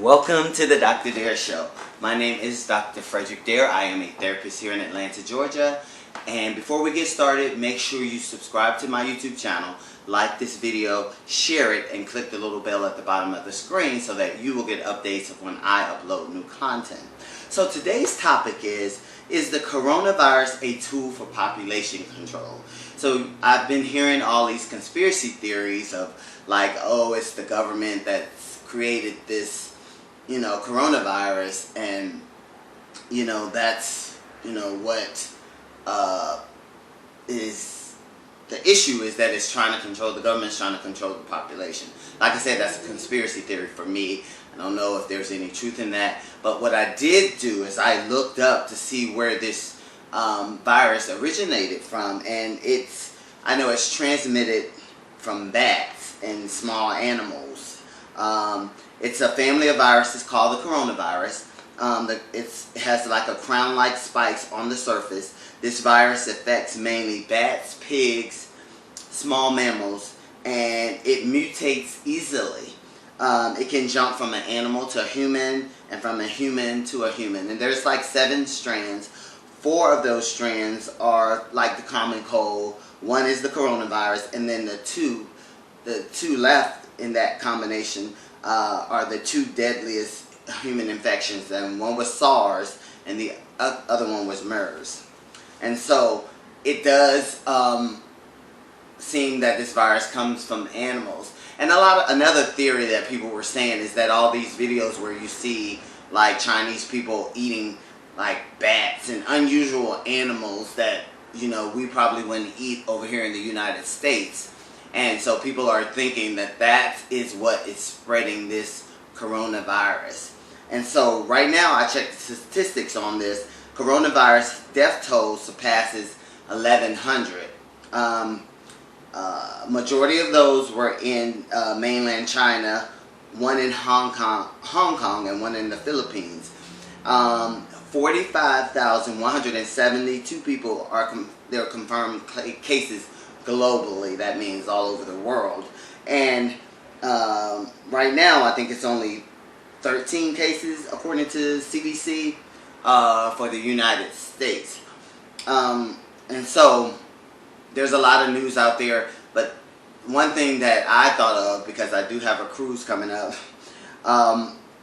Welcome to the Dr. Dare Show. My name is Dr. Frederick Dare. I am a therapist here in Atlanta, Georgia. And before we get started, make sure you subscribe to my YouTube channel, like this video, share it, and click the little bell at the bottom of the screen so that you will get updates of when I upload new content. So today's topic is the coronavirus a tool for population control? So I've been hearing all these conspiracy theories of like, oh, it's the government that's created this coronavirus, and that's what is the issue, is that it's trying to control, the government's trying to control the population. Like I said, that's a conspiracy theory for me. I don't know if there's any truth in that, but what I did do is I looked up to see where this virus originated from, and I know it's transmitted from bats and small animals. It's a family of viruses called the coronavirus. It has like a crown-like spikes on the surface. This virus affects mainly bats, pigs, small mammals, and it mutates easily. It can jump from an animal to a human, and from a human to a human. And there's like 7 strands. 4 of those strands are like the common cold. 1 is the coronavirus, and then the two left in that combination are the 2 deadliest human infections, and one was SARS and the other one was MERS. And so it does seem that this virus comes from animals. And another theory that people were saying is that all these videos where you see like Chinese people eating like bats and unusual animals that we probably wouldn't eat over here in the United States. And so people are thinking that that is what is spreading this coronavirus. And so right now I checked the statistics on this. Coronavirus death toll surpasses 1,100. Majority of those were in mainland China, 1 in Hong Kong, and 1 in the Philippines. 45,172 people there are confirmed cases globally. That means all over the world. And right now I think it's only 13 cases according to CDC for the United States. And so there's a lot of news out there, but one thing that I thought of, because I do have a cruise coming up,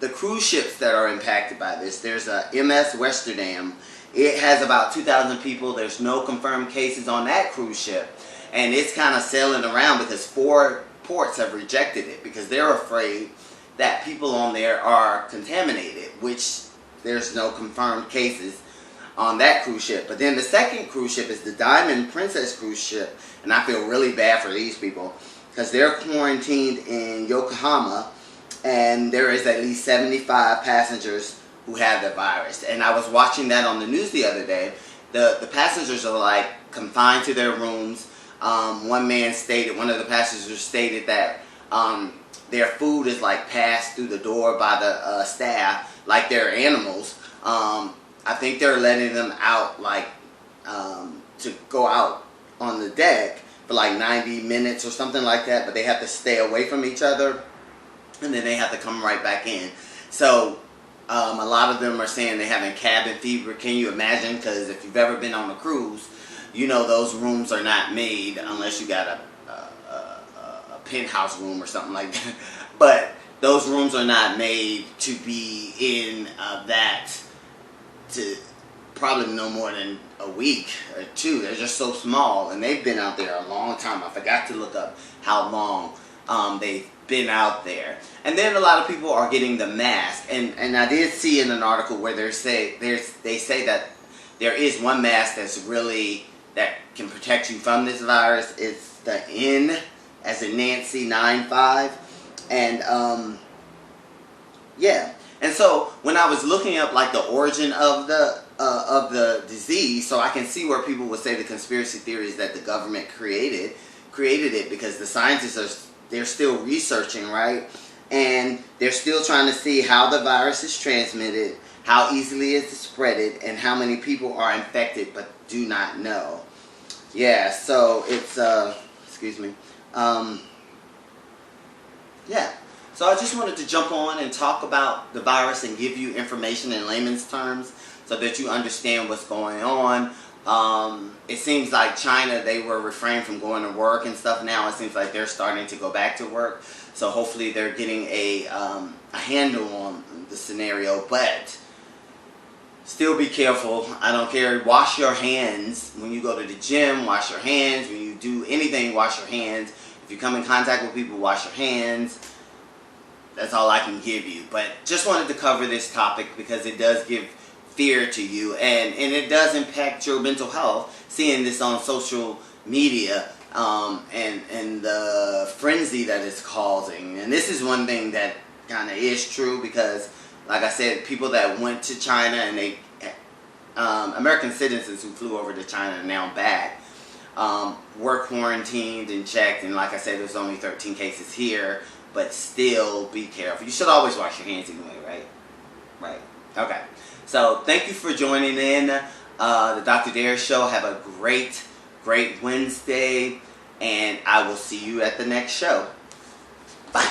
the cruise ships that are impacted by this, there's a MS Westerdam. It has about 2,000 people. There's no confirmed cases on that cruise ship. And it's kind of sailing around because 4 ports have rejected it because they're afraid that people on there are contaminated, which there's no confirmed cases on that cruise ship. But then the second cruise ship is the Diamond Princess cruise ship, and I feel really bad for these people because they're quarantined in Yokohama, and there is at least 75 passengers who have the virus. And I was watching that on the news the other day. The passengers are like confined to their rooms. One of the passengers stated that their food is like passed through the door by the staff like they're animals. I think they're letting them out like to go out on the deck for like 90 minutes or something like that, but they have to stay away from each other and then they have to come right back in. So a lot of them are saying they're having cabin fever. Can you imagine? Because if you've ever been on a cruise, those rooms are not made unless you got a penthouse room or something like that. But those rooms are not made to be in to probably no more than a week or 2. They're just so small, and they've been out there a long time. I forgot to look up how long they've been out there. And then a lot of people are getting the mask, and I did see in an article where they say that there is one mask that can protect you from this virus. It's the N as in Nancy 95, and yeah. And so when I was looking up like the origin of the disease, so I can see where people would say the conspiracy theory is that the government created it because the scientists they're still researching, right? And they're still trying to see how the virus is transmitted, how easily it's spreaded, and how many people are infected but do not know. Yeah, so it's excuse me. Yeah. So I just wanted to jump on and talk about the virus and give you information in layman's terms so that you understand what's going on. It seems like China, they were refrained from going to work and stuff. Now it seems like they're starting to go back to work. So hopefully they're getting a handle on the scenario. But still be careful. I don't care. Wash your hands. When you go to the gym, wash your hands. When you do anything, wash your hands. If you come in contact with people, wash your hands. That's all I can give you. But just wanted to cover this topic because it does give fear to you. And it does impact your mental health. Seeing this on social media and the frenzy that it's causing. And this is one thing that kind of is true because, like I said, people that went to China and they, American citizens who flew over to China are now back, were quarantined and checked. And like I said, there's only 13 cases here. But still be careful. You should always wash your hands anyway, right? Right. Okay. So thank you for joining in the Dr. Dare Show. Have a great, great Wednesday. And I will see you at the next show. Bye.